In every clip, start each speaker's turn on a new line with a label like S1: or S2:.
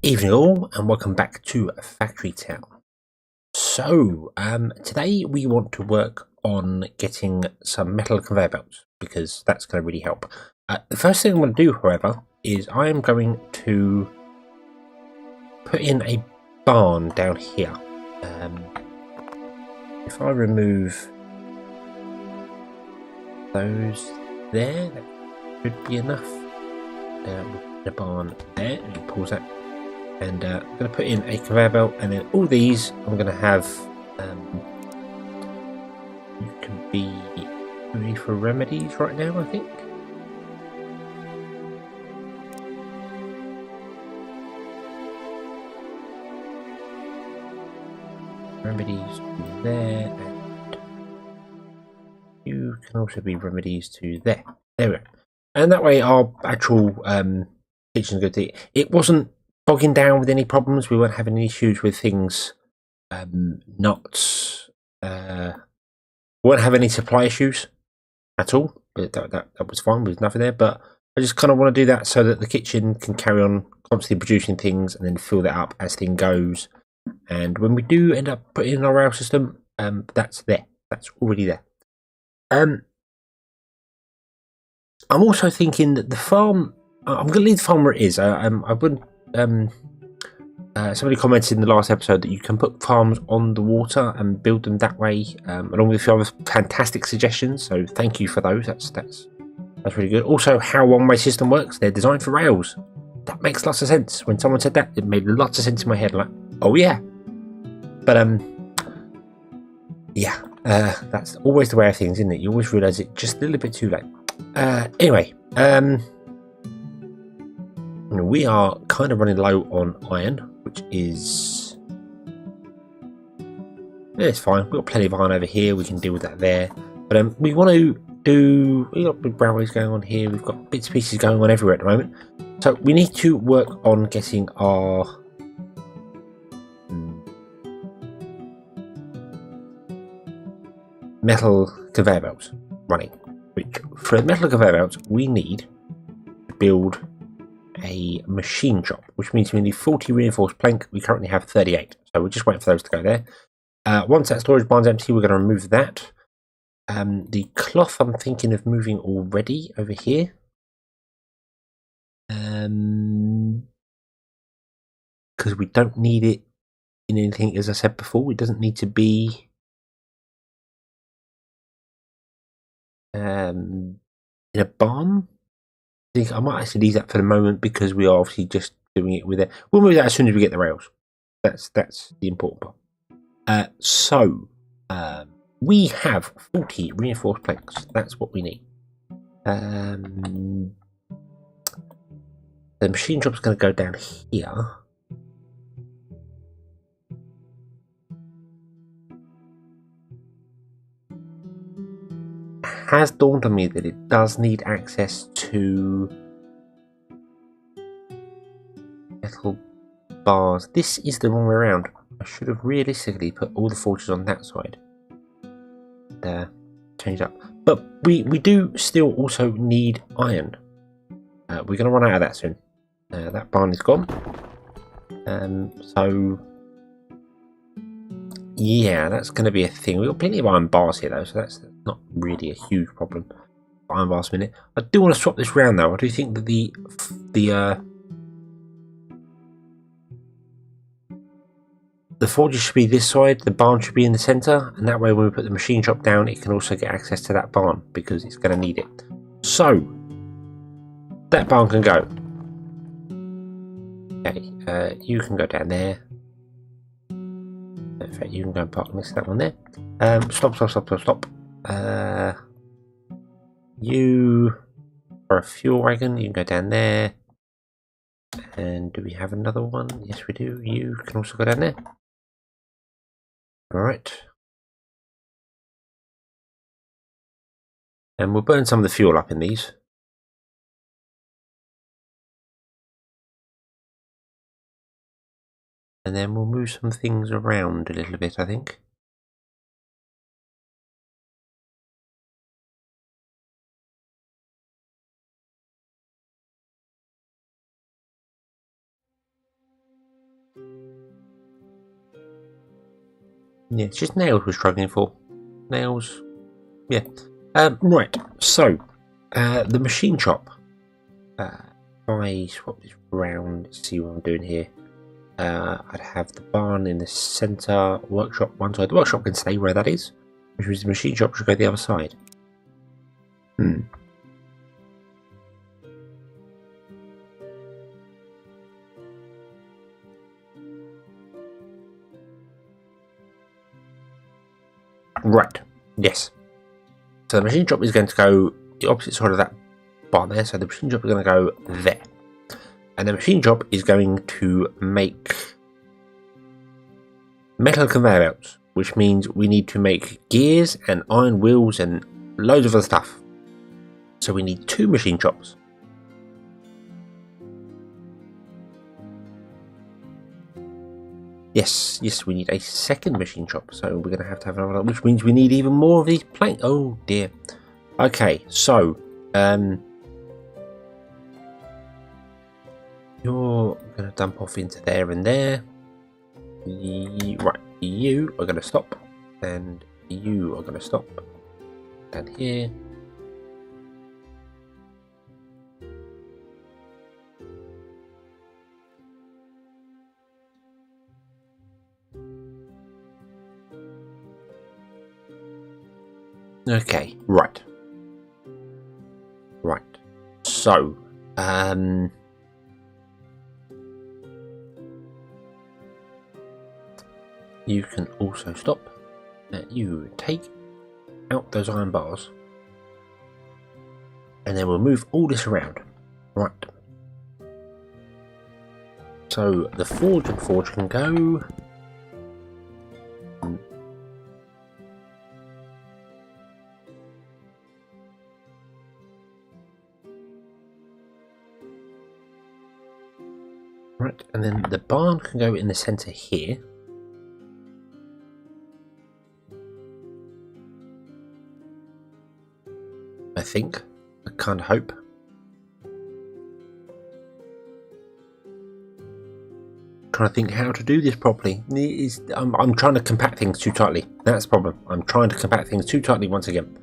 S1: Evening all, and welcome back to Factory Town. So, today we want to work on getting some metal conveyor belts, because that's going to really help. The first thing I'm going to do, however, is I am going to put in a barn down here. If I remove those there, that should be enough. The barn there, and it pulls that. And I'm going to put in a conveyor belt, and then all these I'm going to have. You can be ready for remedies right now, I think. Remedies to there, and you can also be remedies to there. There we go. And that way our actual kitchen's good to eat. It wasn't bogging down with any problems. We weren't having any issues with things not weren't having any supply issues at all. But that was fine. There's nothing there. But I just kind of want to do that so that the kitchen can carry on constantly producing things and then fill that up as thing goes. And when we do end up putting in our rail system, that's there. That's already there. I'm also thinking that the farm. I'm going to leave the farm where it is. I wouldn't. Somebody commented in the last episode that you can put farms on the water and build them that way, along with a few other fantastic suggestions. So thank you for those. That's really good. Also, how one-way system works. They're designed for rails. That makes lots of sense. When someone said that, it made lots of sense in my head. Like, oh yeah. But yeah. That's always the way of things, isn't it? You always realise it just a little bit too late. Anyway. We are kind of running low on iron, which is... Yeah, it's fine. We've got plenty of iron over here. We can deal with that there. But we want to do... We've got big railways going on here. We've got bits and pieces going on everywhere at the moment. So we need to work on getting our... metal conveyor belts running. Which, for metal conveyor belts, we need to build a machine shop, which means we need 40 reinforced plank. We currently have 38, so we're just waiting for those to go there. Once that storage barn's empty, we're going to remove that. The cloth I'm thinking of moving already over here, because we don't need it in anything. As I said before, it doesn't need to be in a barn. I think I might actually leave that for the moment because we are obviously just doing it with it. We'll move that as soon as we get the rails. That's the important part. So we have 40 reinforced planks. That's what we need. The machine shop's going to go down here. It has dawned on me that it does need access to metal bars. This is the wrong way around. I should have realistically put all the forges on that side. Change up. But we do still also need iron. We're going to run out of that soon. That barn is gone. So yeah, that's going to be a thing. We've got plenty of iron bars here though, so that's not really a huge problem. Iron bars a minute. I do want to swap this round though. I do think that the forges should be this side, the barn should be in the centre, and that way when we put the machine shop down, it can also get access to that barn because it's going to need it. So that barn can go. Okay, you can go down there. In fact, you can go and park next to that one there. Stop. You are a fuel wagon. You can go down there. And do we have another one? Yes, we do. You can also go down there. Alright. And we'll burn some of the fuel up in these. And then we'll move some things around a little bit, I think. Yeah, it's just nails we're struggling for. Nails. Yeah. Right. So, the machine shop. If I swap this round, let's see what I'm doing here. I'd have the barn in the centre, workshop one side. The workshop can stay where that is, which means the machine shop should go the other side. Right, yes. So the machine shop is going to go the opposite side of that bar there, so the machine shop is going to go there. And the machine shop is going to make metal conveyor belts, which means we need to make gears and iron wheels and loads of other stuff. So we need 2 machine shops. Yes, we need a second machine shop, so we're going to have another, which means we need even more of these planks. Oh dear. Okay, so you're going to dump off into there and there. Right, you are going to stop, and you are going to stop down here. Okay, right. So, you can also stop. You take out those iron bars, and then we'll move all this around. Right. So the forge can go. Right, and then the barn can go in the centre here. I think. I kind of hope. Trying to think how to do this properly. I'm trying to compact things too tightly. That's the problem. I'm trying to compact things too tightly once again.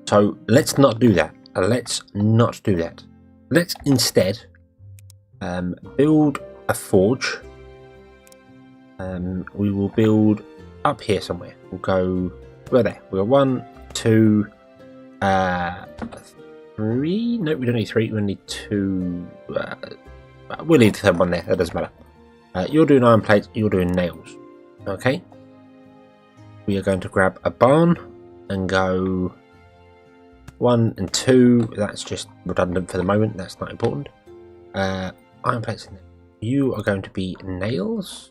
S1: So let's not do that. Let's instead build a forge. We will build up here somewhere. We'll go there. We'll go 1, 2, 3. No, we don't need 3. We need 2. We'll leave the third one there. That doesn't matter. You're doing iron plates. You're doing nails. Okay. We are going to grab a barn and go 1 and 2. That's just redundant for the moment. That's not important. Iron plates in there. You are going to be nails.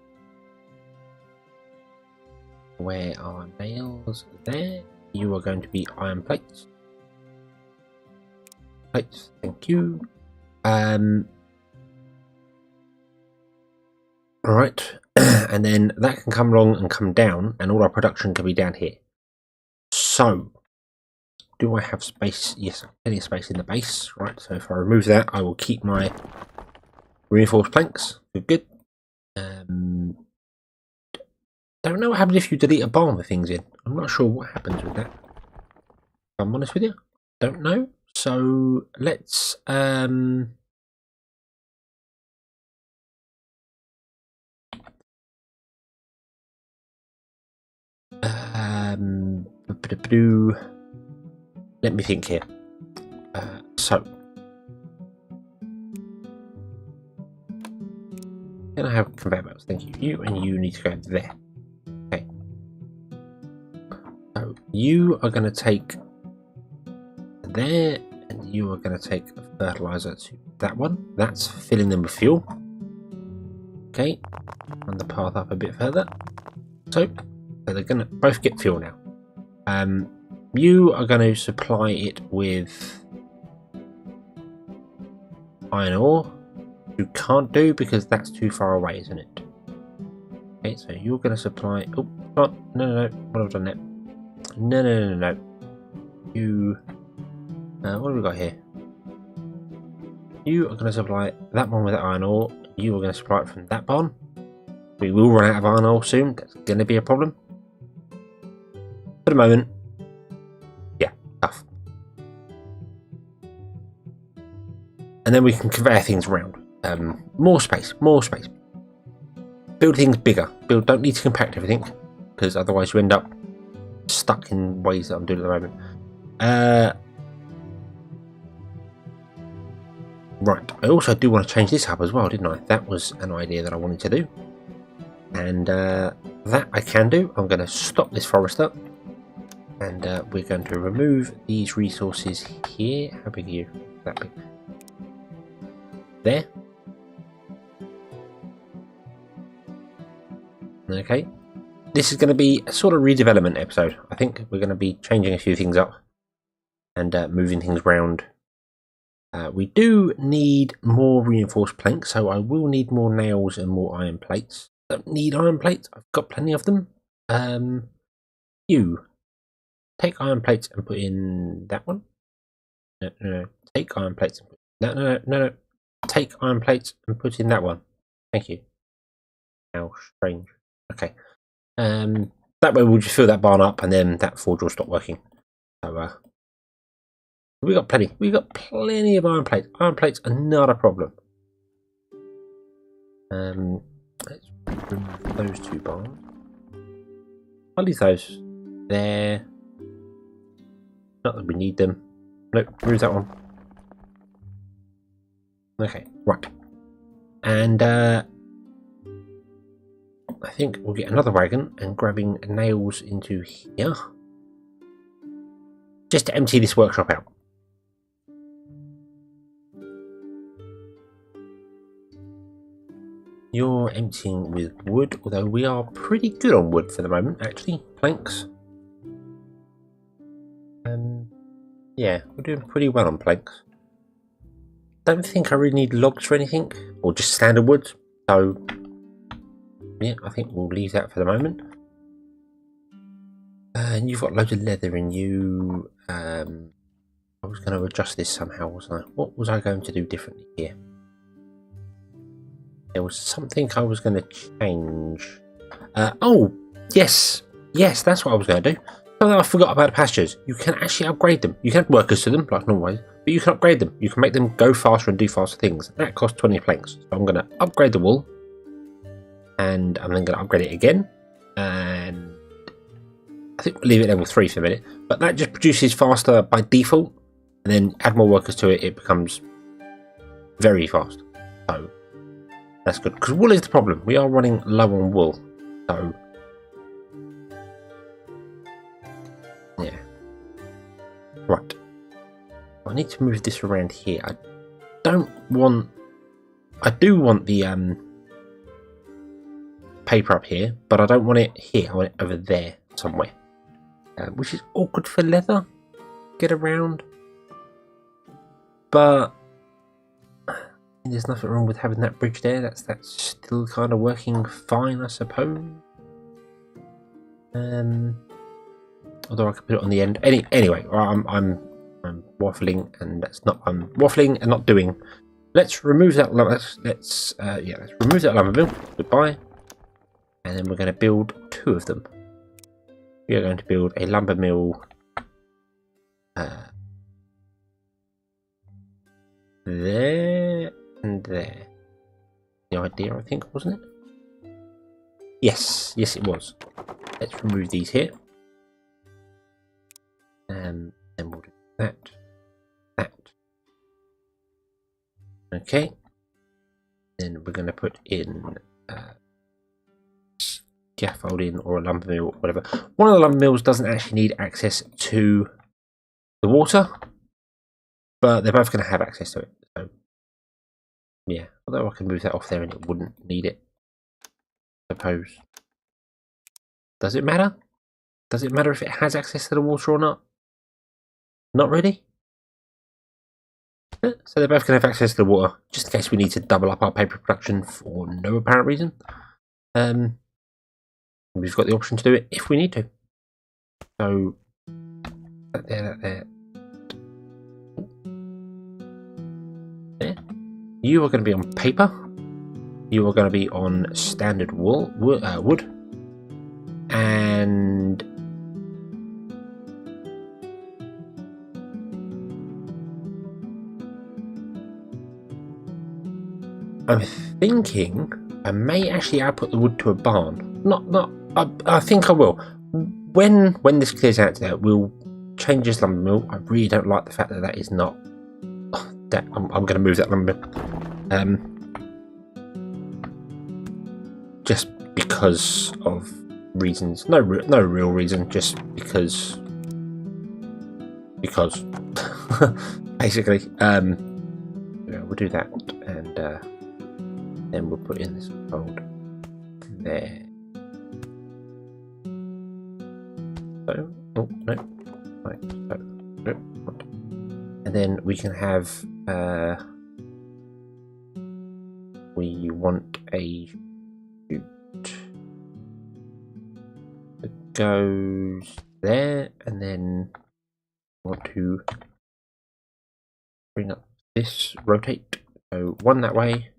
S1: Where are nails? There. You are going to be iron plates. Plates. Thank you. Alright. And then that can come along and come down, and all our production can be down here. So, do I have space? Yes, plenty of space in the base. Right, so if I remove that, I will keep my reinforced planks. Good. Don't know what happens if you delete a barn with things in. I'm not sure what happens with that. If I'm honest with you, don't know. So let's let me think here. So can I have conveyor belts? Thank you. You and you need to go there. Okay. So you are going to take there, and you are going to take a fertilizer to that one. That's filling them with fuel. Okay. Run the path up a bit further. So they're going to both get fuel now. You are going to supply it with iron ore. You can't do because that's too far away, isn't it? Okay, so you're going to supply. Oh, no! What have I done there? No! You. What have we got here? You are going to supply that one with iron ore. You are going to supply it from that barn. We will run out of iron ore soon. That's going to be a problem. For the moment, yeah, tough. And then we can conveyor things around. More space, more space. Build things bigger. Don't need to compact everything, because otherwise you end up stuck in ways that I'm doing at the moment. Right, I also do want to change this up as well, didn't I? That was an idea that I wanted to do. And that I can do. I'm going to stop this forester. And we're going to remove these resources here. How big are you? That big. There. Okay. This is going to be a sort of redevelopment episode. I think we're going to be changing a few things up. And moving things around. We do need more reinforced planks, so I will need more nails and more iron plates. Don't need iron plates, I've got plenty of them. You take iron plates and put in that one. No. Take iron plates and put no. Take iron plates and put in that one. Thank you. How strange. Okay. That way we'll just fill that barn up and then that forge will stop working. So we got plenty. We got plenty of iron plates. Iron plates are not a problem. Let's remove those two barns. I'll leave those there. Not that we need them. Nope, remove that one. Okay, right. And I think we'll get another wagon and grabbing nails into here. Just to empty this workshop out. You're emptying with wood, although we are pretty good on wood for the moment, actually. Planks. Yeah, we're doing pretty well on planks. Don't think I really need logs for anything, or just standard wood. So, yeah, I think we'll leave that for the moment. And you've got loads of leather in you. I was going to adjust this somehow, wasn't I? What was I going to do differently here? There was something I was going to change. Oh, yes, that's what I was going to do. Something I forgot about the pastures. You can actually upgrade them. You can add workers to them, like normal, but you can upgrade them. You can make them go faster and do faster things. That costs 20 planks. So I'm going to upgrade the wool, and I'm then going to upgrade it again. And I think we'll leave it level 3 for a minute. But that just produces faster by default, and then add more workers to it, it becomes very fast. So that's good, because wool is the problem. We are running low on wool, so yeah. Right. I need to move this around here. I do want the paper up here, but I don't want it here. I want it over there somewhere, which is awkward for leather. Get around, but there's nothing wrong with having that bridge there. That's still kind of working fine, I suppose. Although I could put it on the end. Anyway, I'm waffling, and I'm waffling and not doing. Let's remove that. Let's remove that lumber mill. Goodbye. And then we're going to build 2 of them. We are going to build a lumber mill. There and there. The idea, I think, wasn't it? Yes, it was. Let's remove these here. And then we'll do that. Okay. Then we're going to put in scaffolding or a lumber mill, or whatever. One of the lumber mills doesn't actually need access to the water, but they're both going to have access to it. So, yeah, although I can move that off there and it wouldn't need it, I suppose. Does it matter? Does it matter if it has access to the water or not? Not really. So they're both going to have access to the water, just in case we need to double up our paper production for no apparent reason. We've got the option to do it if we need to. So, that there. There. You are going to be on paper. You are going to be on standard wood. And I'm thinking I may actually output the wood to a barn. I think I will. When this clears out there, we'll change this lumber mill. I really don't like the fact that that is not. I'm going to move that lumber mill. Just because of reasons. No real reason. Just because. Basically. We'll do that, and then we'll put in this fold there. So, oh no, right. So, no. And then we can have. We want a chute that goes there, and then want to bring up this rotate. So one that way,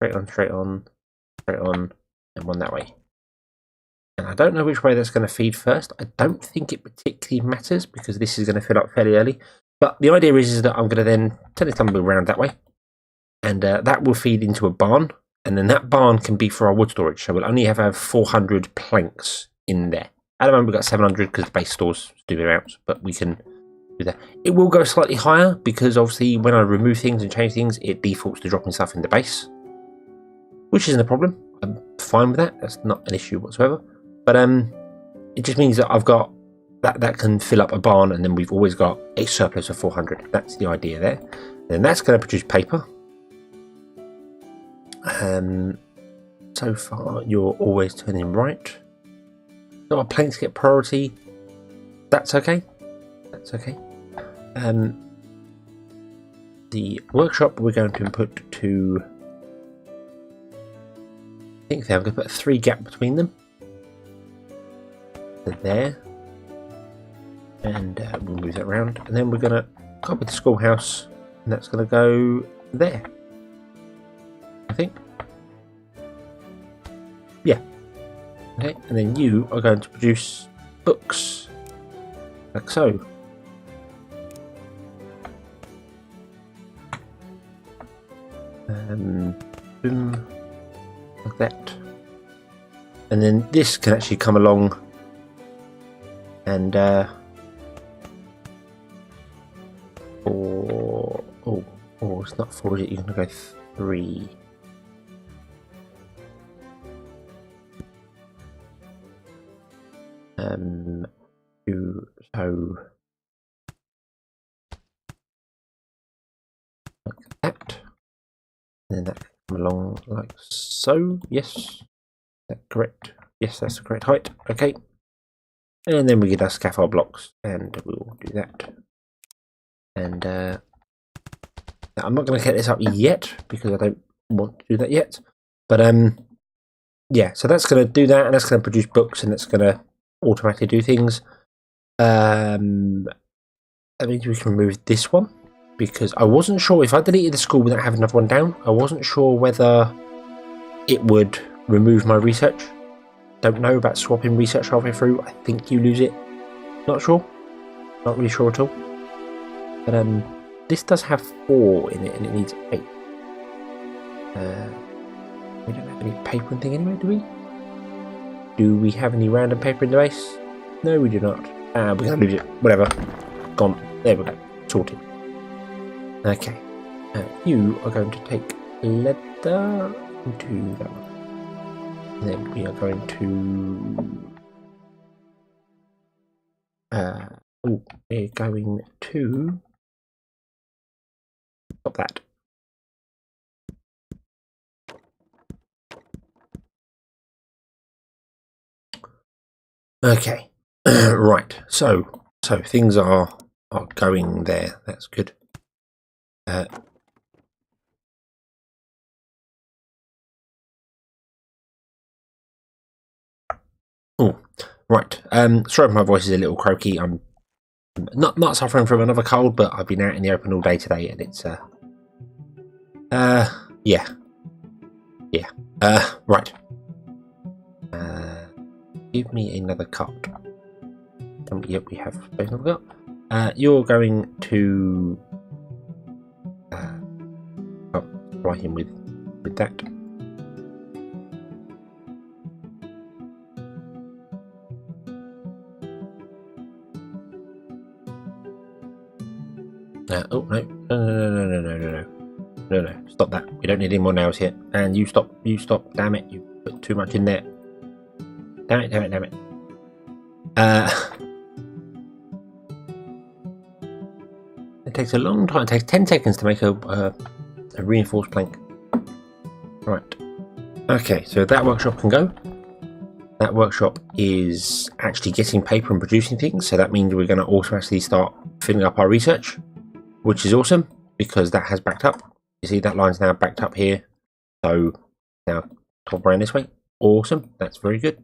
S1: straight on, and one that way. And I don't know which way that's going to feed first. I don't think it particularly matters because this is going to fill up fairly early. But the idea is that I'm going to then turn the tumble around that way, and that will feed into a barn. And then that barn can be for our wood storage. So we'll only have 400 planks in there. At the moment we've got 700 because the base store's stupid amounts, but we can do that. It will go slightly higher because obviously when I remove things and change things, it defaults to dropping stuff in the base, which isn't a problem. I'm fine with that. That's not an issue whatsoever. But it just means that I've got that can fill up a barn, and then we've always got a surplus of 400. That's the idea there. And that's going to produce paper. So far you're always turning right. So our planks get priority. That's okay. That's okay. The workshop we're going to input to. I think I'm going to put a 3 gap between them. So there. And we'll move that around. And then we're going to copy the schoolhouse. And that's going to go there. I think. Yeah. Okay. And then you are going to produce books. Like so. Boom, like that. And then this can actually come along and or it's not 4, is it? You're going to go 3. So like that. And then that can come along like so. Yes. Is that correct? Yes, that's the correct height. Okay. And then we get our scaffold blocks, and we'll do that. And I'm not going to get this up yet because I don't want to do that yet. But yeah, so that's going to do that, and that's going to produce books, and that's going to automatically do things. That means we can remove this one because I wasn't sure if I deleted the school without having another one down. I wasn't sure whether it would remove my research. Don't know about swapping research halfway through. I think you lose it. Not sure. Not really sure at all. But this does have 4 in it, and it needs 8. We don't have any paper and thing anyway, do we? Do we have any random paper in the base? No, we do not. We're going to lose it. Whatever. Gone. There we go. Sorted. Okay. You are going to take leather into that one. And then we are going to... we're going to... Stop that. Okay. Right. So things are going there. That's good. Oh, right. Sorry if my voice is a little croaky. I'm not suffering from another cold, but I've been out in the open all day today, and it's yeah. Right. Give me another cut. Yep, we have another cut. You're going to supply him with with that. Oh no, no, stop that. We don't need any more nails here. And you stop, damn it, you put too much in there. Damn it. It takes a long time, it takes 10 seconds to make a reinforced plank. Right. Okay, so that workshop can go. That workshop is actually getting paper and producing things, so that means we're going to also actually start filling up our research, which is awesome because that has backed up. You see that line's now backed up here, so now top around this way. Awesome, that's very good.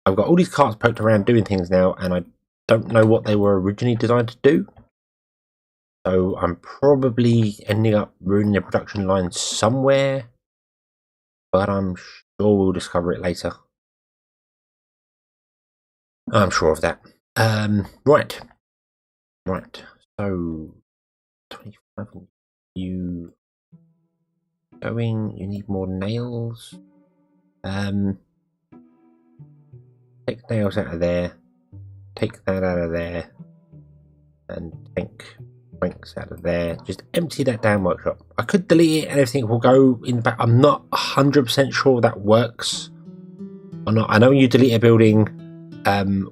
S1: I've got all these carts poked around doing things now, and I don't know what they were originally designed to do. So I'm probably ending up ruining the production line somewhere, but I'm sure we'll discover it later. I'm sure of that. Right. So 25. You going? You need more nails. Take nails out of there. Take that out of there, and take planks out of there. Just empty that damn workshop. I could delete it and everything will go in the back. I'm not 100% sure that works or not. I know when you delete a building,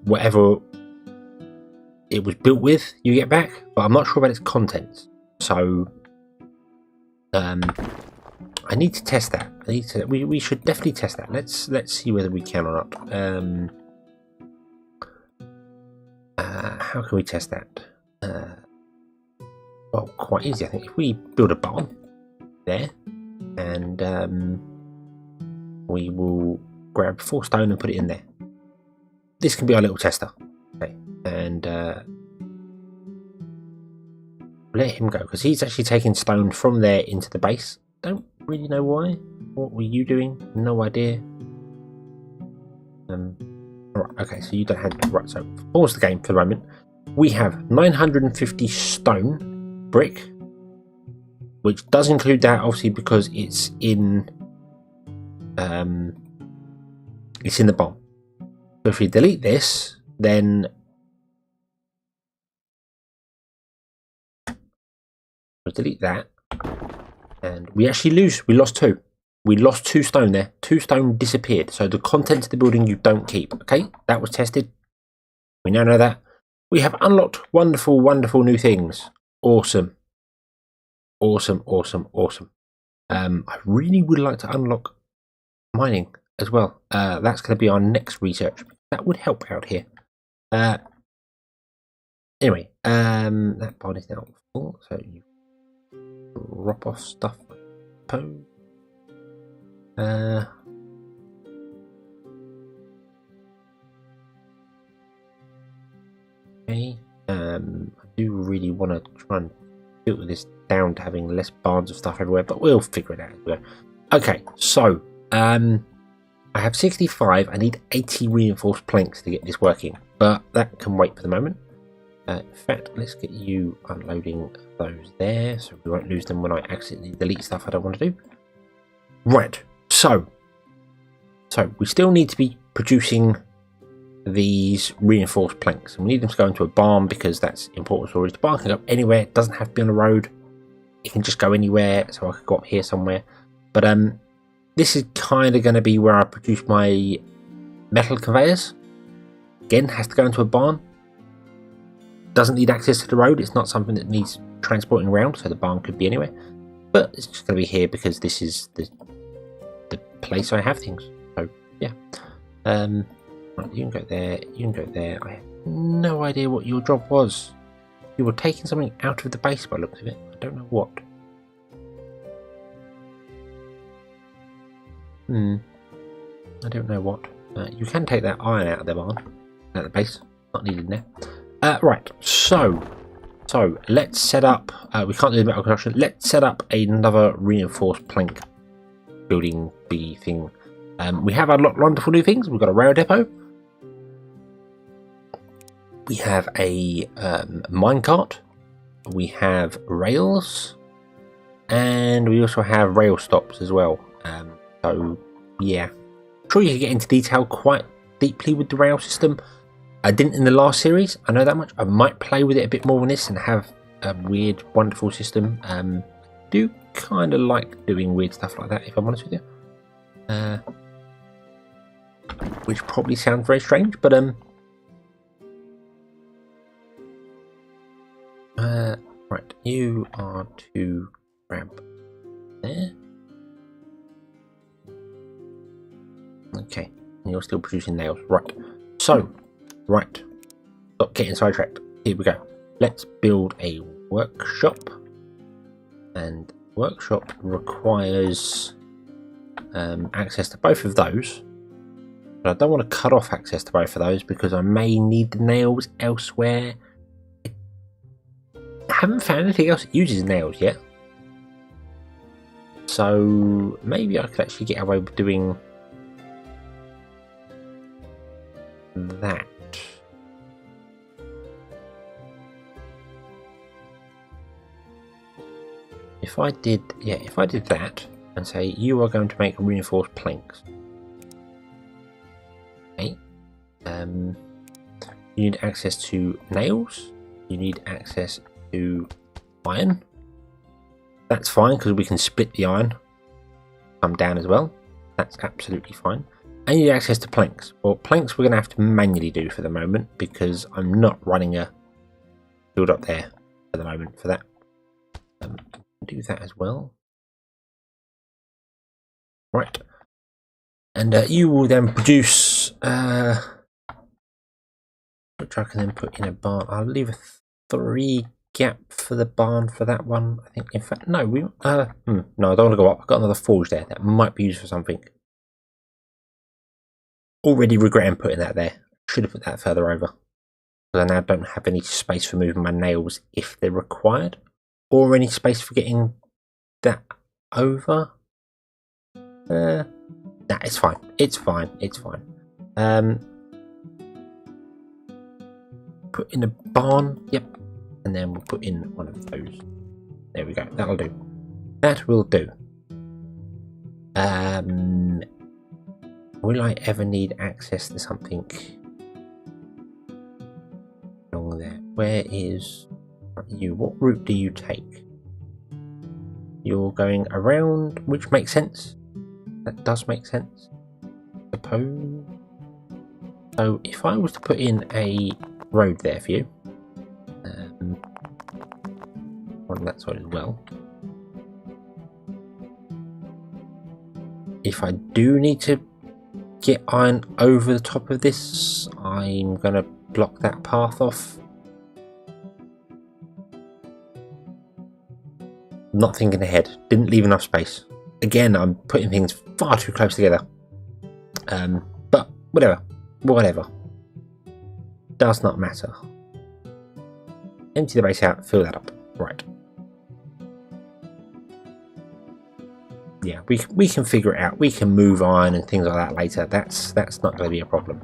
S1: whatever it was built with, you get back, but I'm not sure about its contents. So, I need to test that. We should definitely test that. Let's see whether we can or not. How can we test that? Well, quite easy, I think. If we build a barn there, and we will grab 4 stone and put it in there. This can be our little tester. Okay, and let him go because he's actually taking stone from there into the base. Don't really know why. What were you doing? No idea. Alright, okay, so you don't have... Right, so pause the game for the moment. We have 950 stone brick, which does include that, obviously, because it's in the bomb. So if we delete this, then we'll delete that, and we actually lost 2. We lost 2 stone there. 2 stone disappeared. So the contents of the building you don't keep. Okay, that was tested. We now know that. We have unlocked wonderful, wonderful new things. Awesome. Awesome. I really would like to unlock mining as well. That's going to be our next research. That would help out here. Anyway, that part is now full. So you drop off stuff. Okay. I do really want to try and filter this down to having less barns of stuff everywhere, but we'll figure it out as we go. Okay, so I have 65. I need 80 reinforced planks to get this working, but that can wait for the moment. In fact, let's get you unloading those there, so we won't lose them when I accidentally delete stuff I don't want to do. Right. So we still need to be producing these reinforced planks, and we need them to go into a barn because that's important storage. The barn can go anywhere. It doesn't have to be on the road. It can just go anywhere. So I could go up here somewhere. But this is kind of going to be where I produce my metal conveyors. Again, has to go into a barn. Doesn't need access to the road. It's not something that needs transporting around, so the barn could be anywhere. But it's just going to be here because this is the place I have things. So yeah. Right, you can go there. You can go there. I have no idea what your job was. You were taking something out of the base by the looks of it. I don't know what. I don't know what. You can take that iron out of the barn, at the base. Not needed in there. Right. So let's set up. We can't do the metal construction. Let's set up another reinforced plank building thing. We have a lot of wonderful new things. We've got a rail depot. We have a minecart. We have rails, and we also have rail stops as well. So yeah, I'm sure you can get into detail quite deeply with the rail system. I didn't in the last series, I know that much. I might play with it a bit more in this and have a weird, wonderful system. Do kind of like doing weird stuff like that, if I'm honest with you. Which probably sounds very strange, but right, you are to grab there. Okay, you're still producing nails, right? So, right, stop getting sidetracked. Here we go. Let's build a workshop, and workshop requires access to both of those. But I don't want to cut off access to both of those because I may need the nails elsewhere. I haven't found anything else that uses nails yet, so maybe I could actually get away with doing that. If I did that and say you are going to make reinforced planks. Okay. You need access to nails. You need access to iron. That's fine because we can split the iron. Come down as well. That's absolutely fine. And you need access to planks. Well, planks we're going to have to manually do for the moment because I'm not running a build up there for the moment for that. Do that as well. Right. And you will then produce which I can then put in a barn. I'll leave a 3 gap for the barn for that one. I think, in fact, no, no, I don't want to go up. I've got another forge there that might be used for something. Already regretting putting that there. Should have put that further over. Because I now don't have any space for moving my nails if they're required, or any space for getting that over. Nah, it's fine. It's fine. It's fine. Put in a barn. Yep. And then we'll put in one of those. There we go. That'll do. That will do. Will I ever need access to something along there? Where is you? What route do you take? You're going around, which makes sense. That does make sense. Suppose. So if I was to put in a road there for you, on that side as well. If I do need to get iron over the top of this, I'm going to block that path off. Not thinking ahead. Didn't leave enough space. Again, I'm putting things far too close together. But whatever. Does not matter. Empty the base out, fill that up. Right. Yeah, we can figure it out. We can move iron and things like that later. That's not going to be a problem.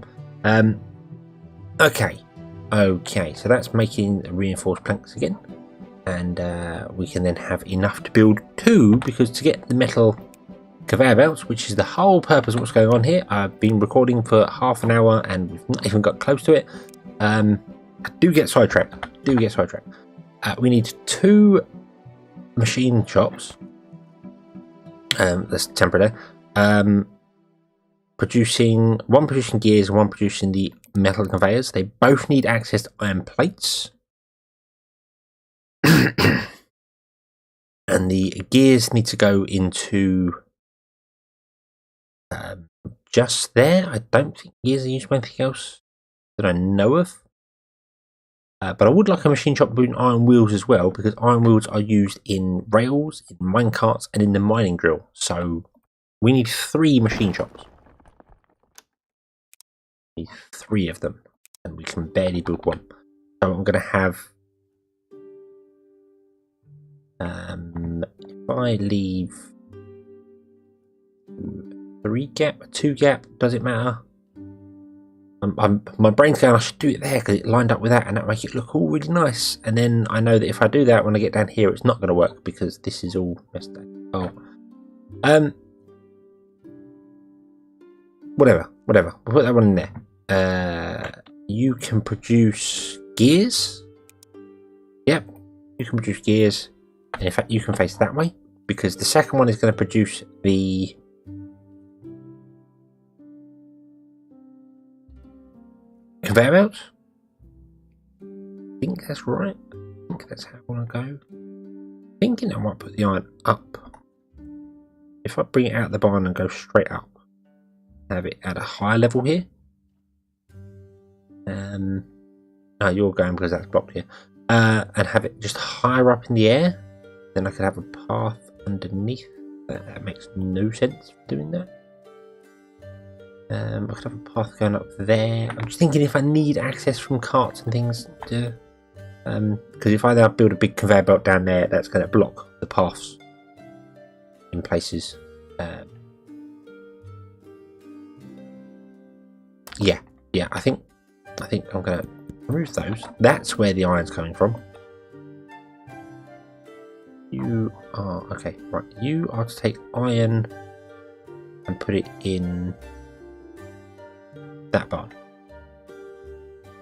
S1: Okay. So that's making reinforced planks again, and we can then have enough to build 2, because to get the metal conveyor belts, which is the whole purpose of what's going on here. I've been recording for half an hour and we've not even got close to it. I do get sidetracked. We need 2 machine shops. That's temporary there. Producing gears and one producing the metal conveyors. They both need access to iron plates. And the gears need to go into just there. I don't think gears are used for anything else that I know of. But I would like a machine shop with iron wheels as well, because iron wheels are used in rails, in mine carts, and in the mining drill. So we need 3 machine shops. We need 3 of them, and we can barely build one. So I'm going to have. If I leave 3 gap, 2 gap, does it matter? my brain's going, I should do it there because it lined up with that and that make it look all really nice. And then I know that if I do that when I get down here, it's not going to work because this is all messed up. Oh, whatever. We'll put that one in there. You can produce gears. Yep, you can produce gears. And in fact, you can face that way because the second one is going to produce the conveyor belts. I think that's right. I think that's how I want to go. Thinking I might put the iron up. If I bring it out of the barn and go straight up, have it at a higher level here. No, you're going because that's blocked here. And have it just higher up in the air. Then I could have a path underneath. That makes no sense doing that. I could have a path going up there. I'm just thinking if I need access from carts and things to, because if I now build a big conveyor belt down there, that's going to block the paths in places. Yeah. I think I'm going to remove those. That's where the iron's coming from. You are okay, right? You are to take iron and put it in that barn.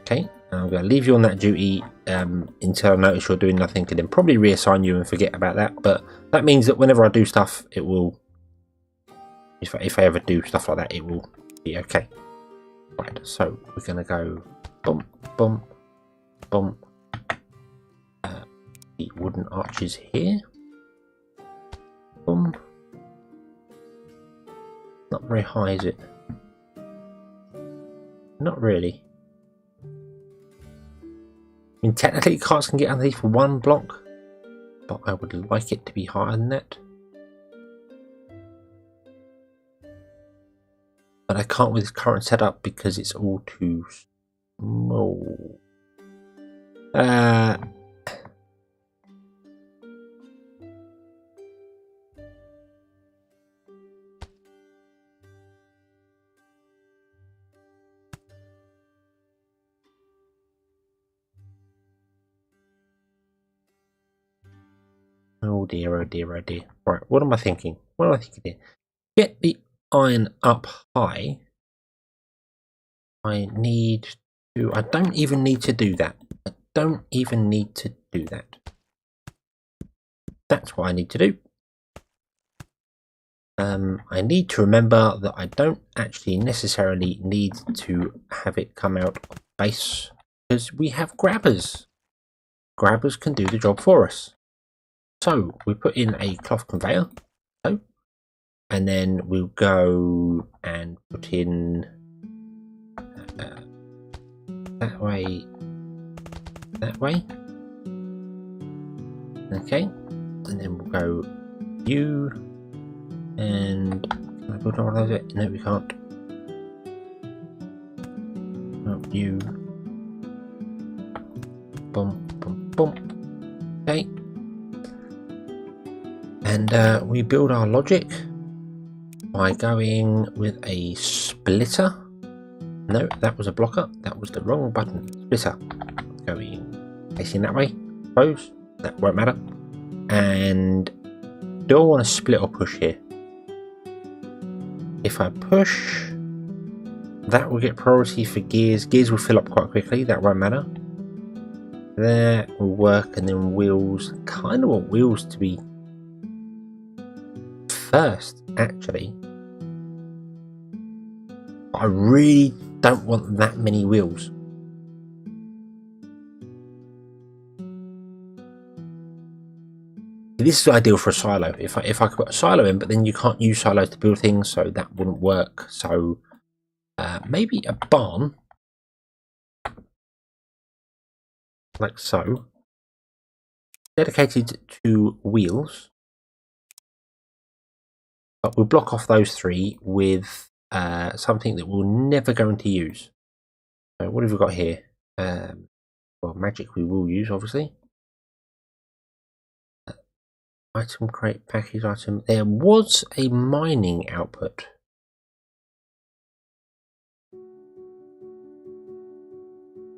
S1: Okay, and I'm going to leave you on that duty until I notice you're doing nothing, and then probably reassign you and forget about that. But that means that whenever I do stuff, it will. If I ever do stuff like that, it will be okay. Right, so we're going to go bump, bump, bump. The wooden arches here. Boom. Not very high, is it? Not really. I mean, technically carts can get underneath for one block, but I would like it to be higher than that. But I can't with this current setup because it's all too small. Oh dear. Right, what am I thinking? Here? Get the iron up high. I don't even need to do that. That's what I need to do. I need to remember that I don't actually necessarily need to have it come out of base because we have grabbers. Grabbers can do the job for us. So we put in a cloth conveyor, and then we'll go and put in that way. Okay, and then we'll go you. And can I build one of those? No, we can't. Oh, you. Boom. Okay. And we build our logic by going with a splitter. No, that was a blocker. That was the wrong button. Splitter. Going facing that way. Suppose that won't matter. And do I want to split or push here? If I push, that will get priority for gears. Gears will fill up quite quickly, that won't matter. There will work, and then wheels. Kind of want wheels to be first, actually. But I really don't want that many wheels. This is ideal for a silo. If I could put a silo in, but then you can't use silos to build things, so that wouldn't work. So maybe a barn, like so, dedicated to wheels. But we'll block off those three with something that we're never going to use. So what have we got here? Well, magic we will use, obviously. Item crate, package item. There was a mining output.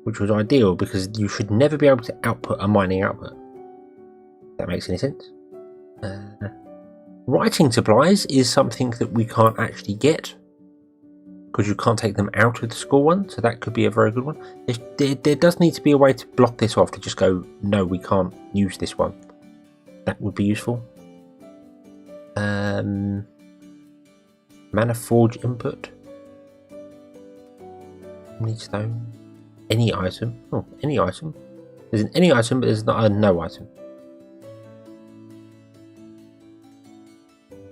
S1: which was ideal because you should never be able to output a mining output. If that makes any sense. Writing supplies is something that we can't actually get because you can't take them out of the school one, so that could be a very good one. There does need to be a way to block this off, to just go, no, we can't use this one. That would be useful. Mana forge input. Need stone. Any item. Oh, any item. There's an any item, but there's not a no item.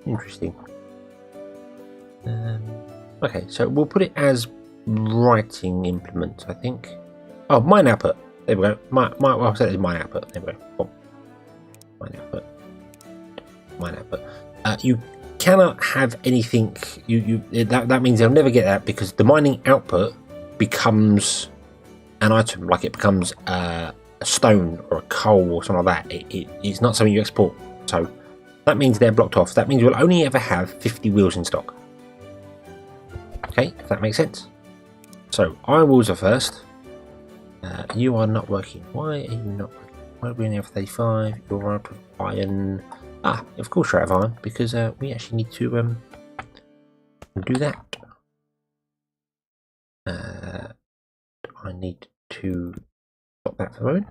S1: Interesting. Okay, so we'll put it as writing implements, I think. Oh, mine output. There we go. Well, I'll set it as mine output. There we go. Oh. Mine output. Mine output. You cannot have anything. That means they'll never get that, because the mining output becomes an item, like it becomes a stone or a coal or something like that. It's not something you export. So that means they're blocked off. That means you'll only ever have 50 wheels in stock. Okay, if that makes sense. So iron wheels are first. You are not working. Why are you not working? Why are we only have 35? You're out of iron. Ah, of course you're out of iron, because we actually need to do that. I need to stop that for a moment.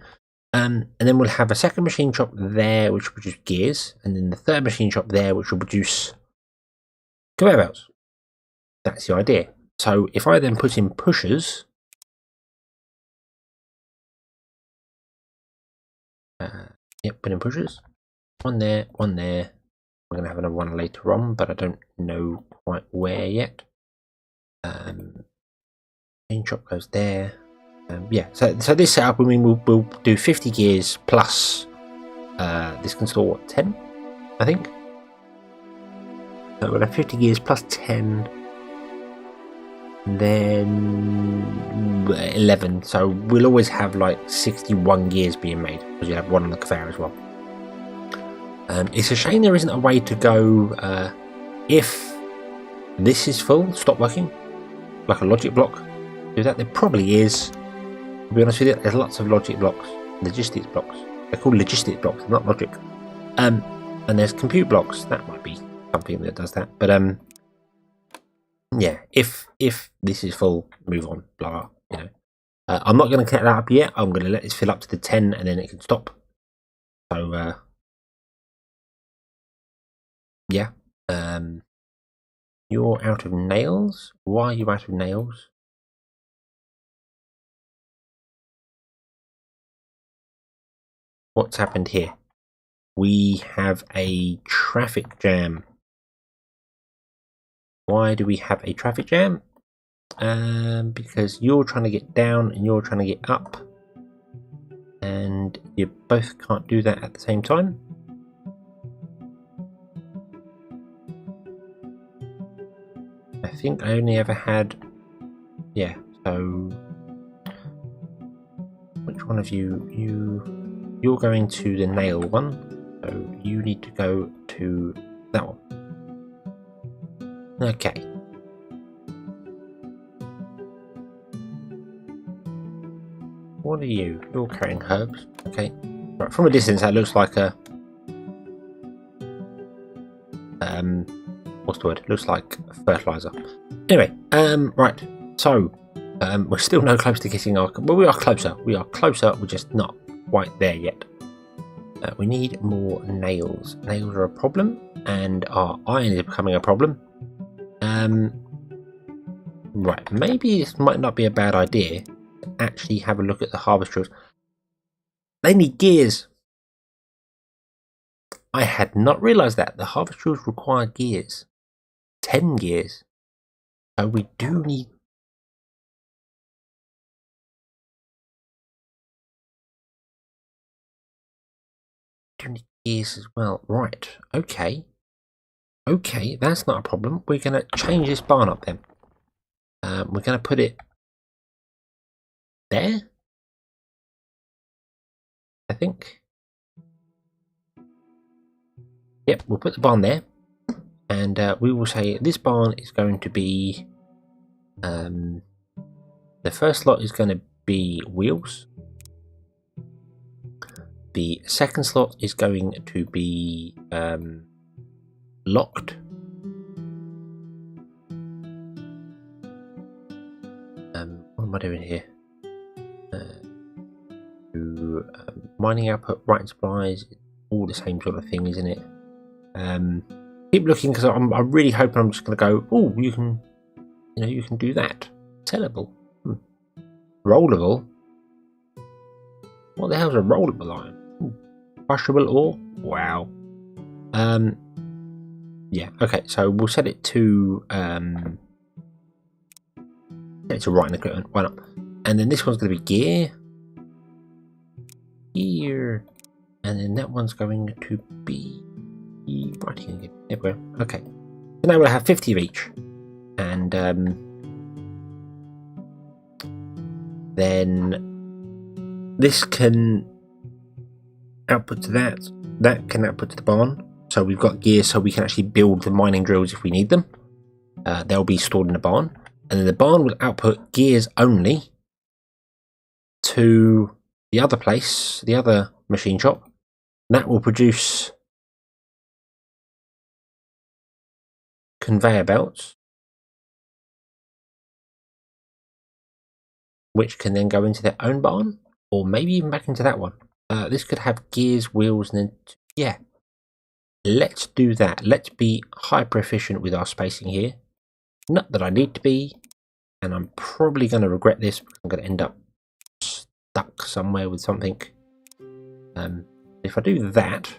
S1: And then we'll have a second machine shop there, which will produce gears, and then the third machine shop there, which will produce conveyor belts. That's the idea. So if I then put in pushers, yep, put in pushers. One there, one there. We're going to have another one later on, but I don't know quite where yet. Machine shop goes there. Yeah, so this setup, I mean, we'll do 50 gears plus. This can store what, 10, I think. So we'll have 50 gears plus 10, and then 11. So we'll always have like 61 gears being made, because you have one on the conveyor as well. It's a shame there isn't a way to go. If this is full, stop working, like a logic block. Do that. There probably is. To be honest with you, there's lots of logic blocks, logistics blocks. They're called logistic blocks, not logic. And there's compute blocks. That might be something that does that. But yeah. If this is full, move on. Blah. You know. I'm not going to connect that up yet. I'm going to let this fill up to the 10, and then it can stop. So yeah. You're out of nails. Why are you out of nails? What's happened here? We have a traffic jam. Why do we have a traffic jam? Because you're trying to get down and you're trying to get up, and you both can't do that at the same time. I think I only ever had, yeah, so which one of you're going to the nail one, so you need to go to that one. Okay. What are you? You're carrying herbs. Okay. Right, from a distance that looks like a what's the word? Looks like fertilizer. Anyway, right. So we're still no close to getting our. Well, we are closer. We are closer. We're just not quite there yet. We need more nails. Nails are a problem, and our iron is becoming a problem. Right. Maybe this might not be a bad idea to actually have a look at the harvest drills. They need gears. I had not realised that the harvest drills require gears. 10 gears. So we do need. Gears as well. Right. Okay. Okay, that's not a problem. We're going to change this barn up then. We're going to put it there, I think. Yep, we'll put the barn there, and we will say this barn is going to be the first lot is going to be wheels. The second slot is going to be locked. What am I doing here? Mining output, writing supplies, all the same sort of thing, isn't it? Keep looking, because I'm really hoping I'm just going to go, oh, you can do that. Sellable. Rollable. What the hell's a rollable iron? Crushable ore? Wow. Yeah, okay, so we'll set it to writing equipment. Why not? And then this one's going to be gear. Here. And then that one's going to be writing again. There we go. Okay. So now we'll have 50 of each. And then this can output to that. That can output to the barn. So we've got gears so we can actually build the mining drills if we need them. They'll be stored in the barn. And then the barn will output gears only to the other place, the other machine shop. That will produce conveyor belts, which can then go into their own barn, or maybe even back into that one. This could have gears, wheels, and then, yeah. Let's do that. Let's be hyper efficient with our spacing here. Not that I need to be, and I'm probably going to regret this, because I'm going to end up stuck somewhere with something. If I do that,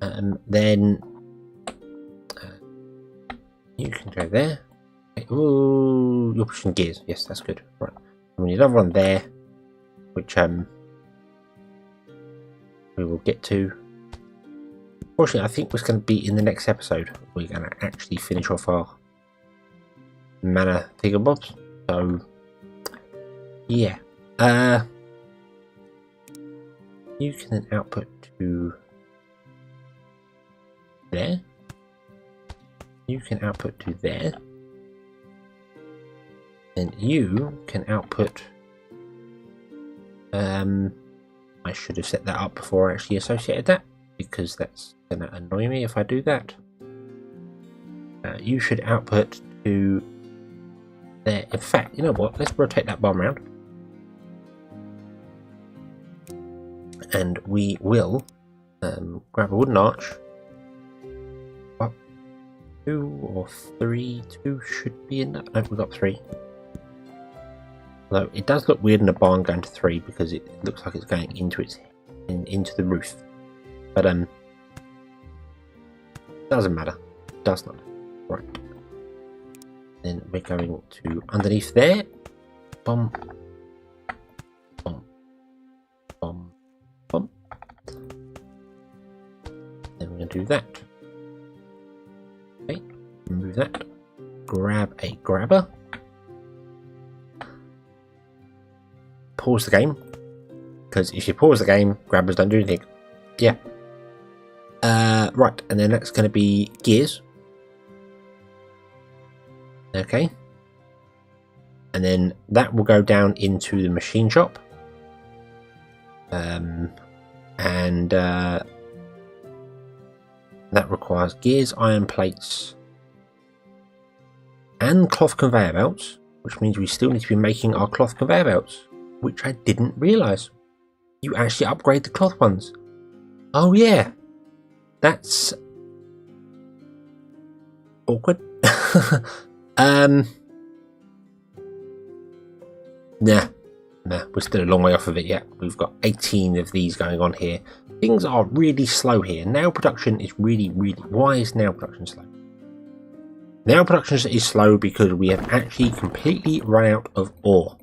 S1: then you can go there. Okay. Ooh, you're pushing gears. Yes, that's good. Right. We need another one there, which we will get to. Fortunately, I think it's going to be in the next episode. We're going to actually finish off our mana thingamabobs. So, yeah. You can then output to there. You can output to there. And you can output. I should have set that up before I actually associated that, because that's going to annoy me if I do that. You should output to there. In fact, you know what? Let's rotate that bomb around. And we will grab a wooden arch. Up 2 or 3. 2 should be enough. No, we've got 3. Although it does look weird in a barn going to 3, because it looks like it's going into into the roof. But doesn't matter. Does not. Right. Then we're going to underneath there. Bum. Bum. Bum. Bum. Then we're going to do that. Okay. Remove that. Grab a grabber. Pause the game. Because if you pause the game, grabbers don't do anything. Yeah. Right, and then that's going to be gears. Okay. And then that will go down into the machine shop. That requires gears, iron plates, and cloth conveyor belts, which means we still need to be making our cloth conveyor belts, which I didn't realise. You actually upgrade the cloth ones. Oh yeah, that's awkward. Nah, we're still a long way off of it yet. We've got 18 of these going on here. Things are really slow here. Nail production is really. Why is nail production slow? Nail production is slow because we have actually completely run out of ore.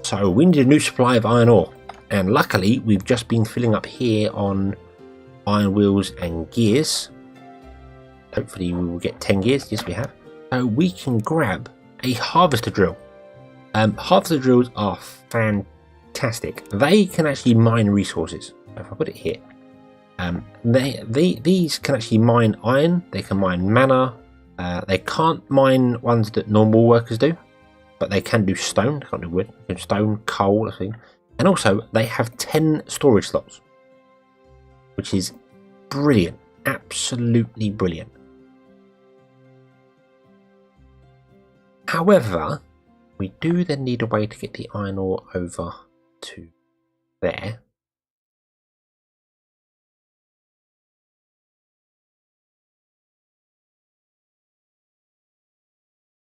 S1: So we need a new supply of iron ore. And luckily, we've just been filling up here on iron wheels and gears. Hopefully we will get 10 gears. Yes, we have. So we can grab a harvester drill. Harvester drills are fantastic. They can actually mine resources. If I put it here, these can actually mine iron. They can mine mana. They can't mine ones that normal workers do. but they can do stone. They can't do wood. They can do stone, coal, I think. And also, they have 10 storage slots, which is brilliant. Absolutely brilliant. However, we do then need a way to get the iron ore over to there.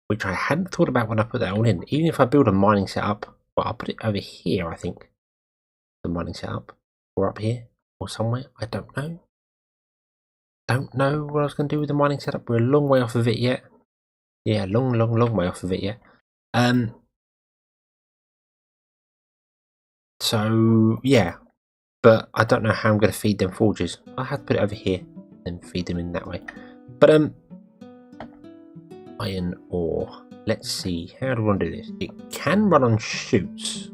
S1: Which I hadn't thought about when I put that all in. Even if I build a mining setup, well, I'll put it over here, I think. The mining setup. Or up here. Or somewhere. I don't know. Don't know what I was going to do with the mining setup. We're a long way off of it yet. Yeah, long way off of it yet. So, yeah. But I don't know how I'm going to feed them forges. I have to put it over here and feed them in that way. But, iron ore. Let's see. How do we want to do this? It can run on chutes.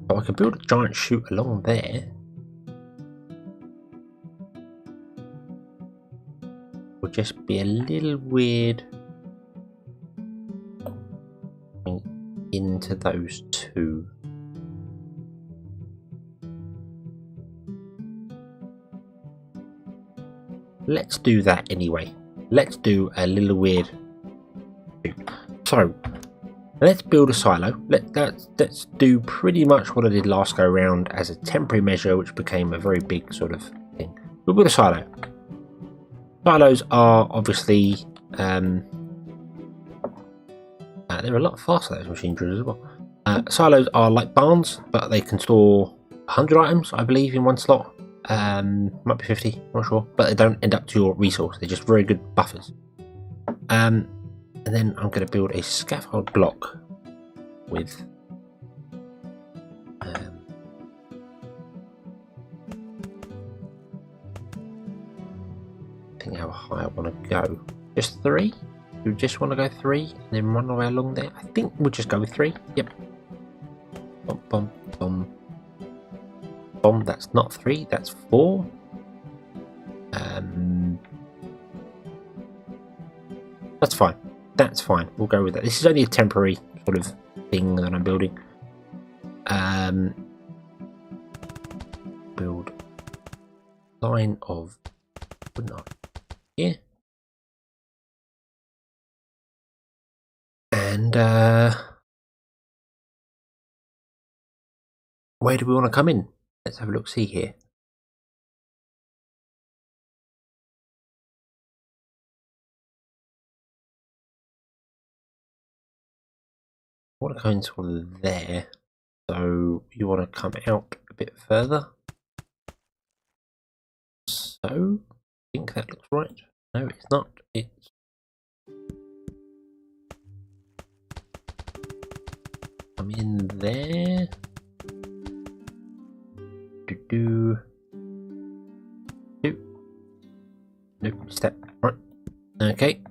S1: So I could build a giant chute along there. Would just be a little weird into those two. Let's do that anyway. Let's do a little weird. So let's build a silo. Let's do pretty much what I did last go around as a temporary measure, which became a very big sort of thing. We'll build a silo. Silos are obviously they're a lot faster, those machine drills as well. Silos are like barns, but they can store 100 items, I believe, in one slot. Might be 50, I'm not sure, but they don't end up to your resource. They're just very good buffers. And then I'm going to build a scaffold block with I think how high I want to go. Just 3? You just want to go 3 and then run our way along there? I think we'll just go with 3. Yep. Bum, bum, bum. Bomb, that's not 3, that's 4. That's fine. That's fine. We'll go with that. This is only a temporary sort of thing that I'm building. Build line of here. And where do we want to come in? Let's have a look, see here. I want to come into there. So you want to come out a bit further. So I think that looks right. No, it's not. It's come in there. Nope, step right. Okay.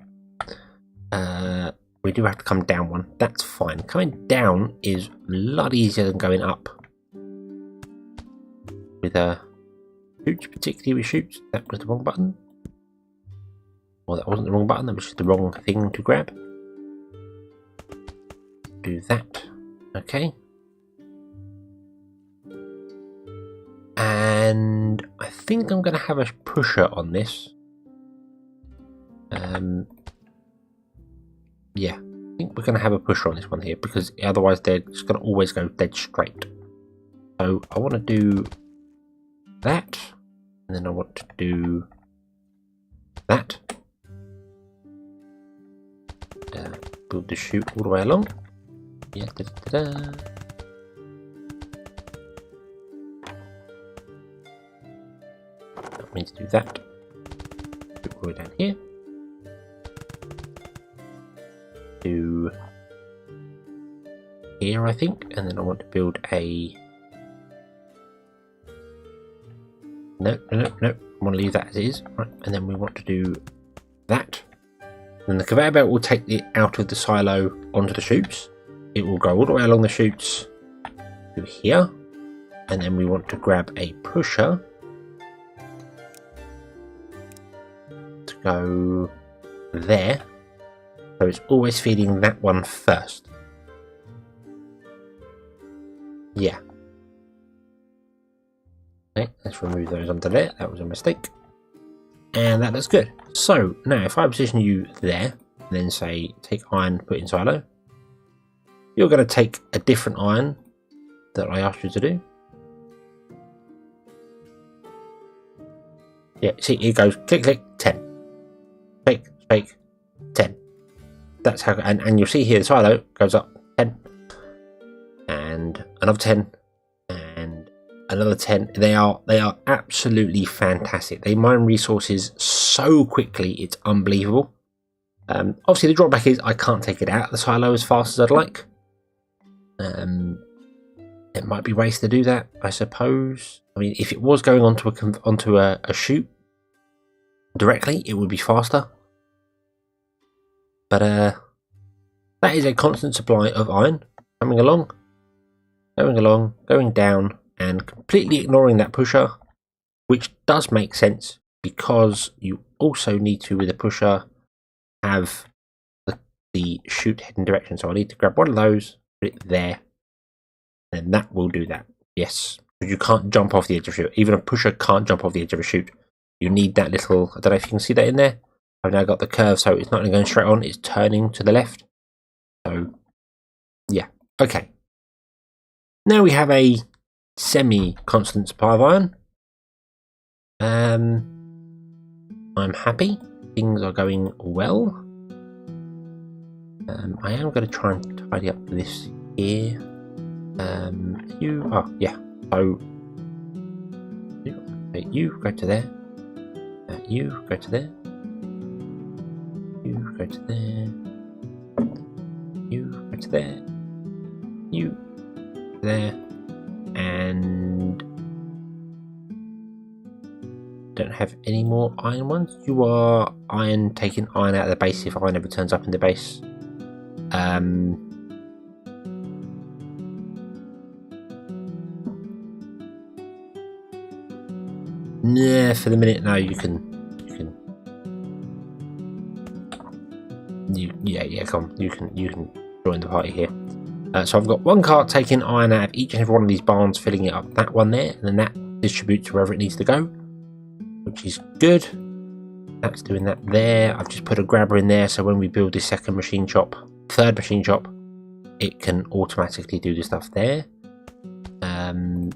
S1: We do have to come down one. That's fine. Coming down is a lot easier than going up. With chutes, particularly with chutes. That was the wrong button. Or that wasn't the wrong button, that was just the wrong thing to grab. Do that. Okay. And I think I'm going to have a pusher on this. Yeah, I think we're going to have a pusher on this one here because otherwise they're just going to always go dead straight. So I want to do that, and then I want to do that. Build the chute all the way along. Yeah, da-da-da-da. That means do that. Do it all the way down here. Do here, I think, and then I want to build a. No. I want to leave that as it is. Right, and then we want to do that. Then the conveyor belt will take it out of the silo onto the chutes. It will go all the way along the chutes to here, and then we want to grab a pusher to go there. So it's always feeding that one first. Yeah. Okay, let's remove those under there. That was a mistake. And that looks good. So now if I position you there, and then say take iron, put in silo, you're going to take a different iron that I asked you to do. Yeah, see, it goes click, click, 10. Click, click, 10. That's how, and you'll see here the silo goes up 10. And another 10. And another 10. They are absolutely fantastic. They mine resources so quickly, it's unbelievable. Obviously the drawback is I can't take it out of the silo as fast as I'd like. It might be ways to do that, I suppose. I mean, if it was going onto a chute directly, it would be faster. But that is a constant supply of iron coming along, going down, and completely ignoring that pusher, which does make sense because you also need to, with a pusher, have the chute heading direction. So I need to grab one of those, put it there, and that will do that. Yes, you can't jump off the edge of a chute. Even a pusher can't jump off the edge of a chute. You need that little, I don't know if you can see that in there. I've now got the curve, so it's not only going straight on, it's turning to the left. So, yeah, okay. Now we have a semi-constant supply of iron. I'm happy. Things are going well. I am going to try and tidy up this here. Yeah. So you go to there. You go to there. You go to there. You go to there. You there. And don't have any more iron ones. You are iron, taking iron out of the base if iron ever turns up in the base. Yeah, for the minute, no, yeah, come on, you can join the party here. So I've got one cart taking iron out of each and every one of these barns, filling it up, that one there, and then that distributes wherever it needs to go, which is good. That's doing that there. I've just put a grabber in there, so when we build this third machine shop, it can automatically do the stuff there. I'm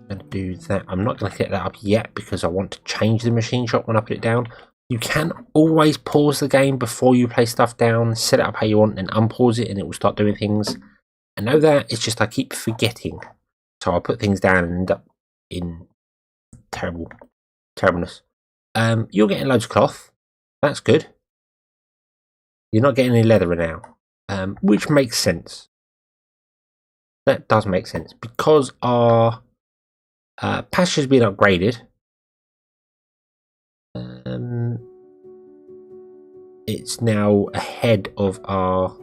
S1: going to do that. I'm not going to get that up yet because I want to change the machine shop when I put it down. You can always pause the game before you place stuff down, set it up how you want, and unpause it, and it will start doing things. I know that, it's just I keep forgetting. So I'll put things down and end up in terribleness. You're getting loads of cloth. That's good. You're not getting any leather now, which makes sense. That does make sense because our pasture's been upgraded. It's now ahead of our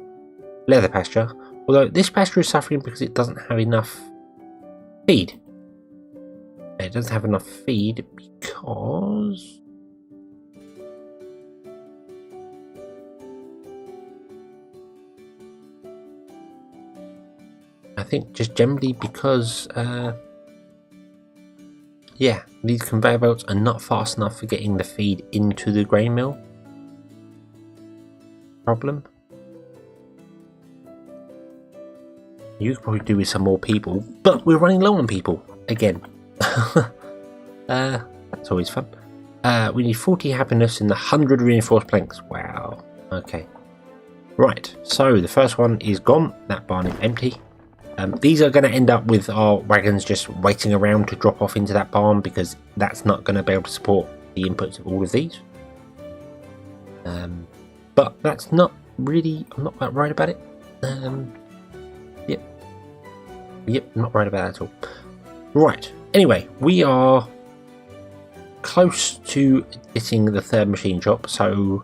S1: leather pasture, although this pasture is suffering because it doesn't have enough feed. It doesn't have enough feed because I think just generally because yeah, these conveyor belts are not fast enough for getting the feed into the grain mill. Problem. You could probably do with some more people, but we're running low on people again. That's always fun. We need 40 happiness and 100 reinforced planks. Wow. Okay. Right. So the first one is gone. That barn is empty. These are going to end up with our wagons just waiting around to drop off into that barn because that's not going to be able to support the inputs of all of these. But that's not really, I'm not that worried about it. Yep, not worried about that at all. Right, anyway, we are close to getting the third machine shop, so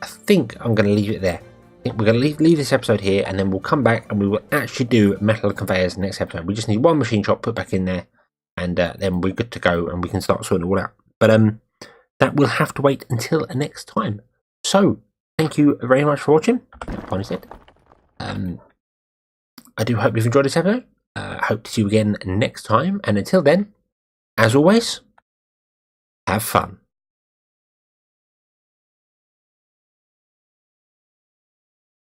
S1: I think I'm going to leave it there. I think we're going to leave this episode here, and then we'll come back and we will actually do metal conveyors next episode. We just need one machine shop put back in there, and then we're good to go and we can start sorting it all out. But that will have to wait until next time. So, thank you very much for watching. Banished. I do hope you've enjoyed this episode. Hope to see you again next time. And until then, as always, have fun.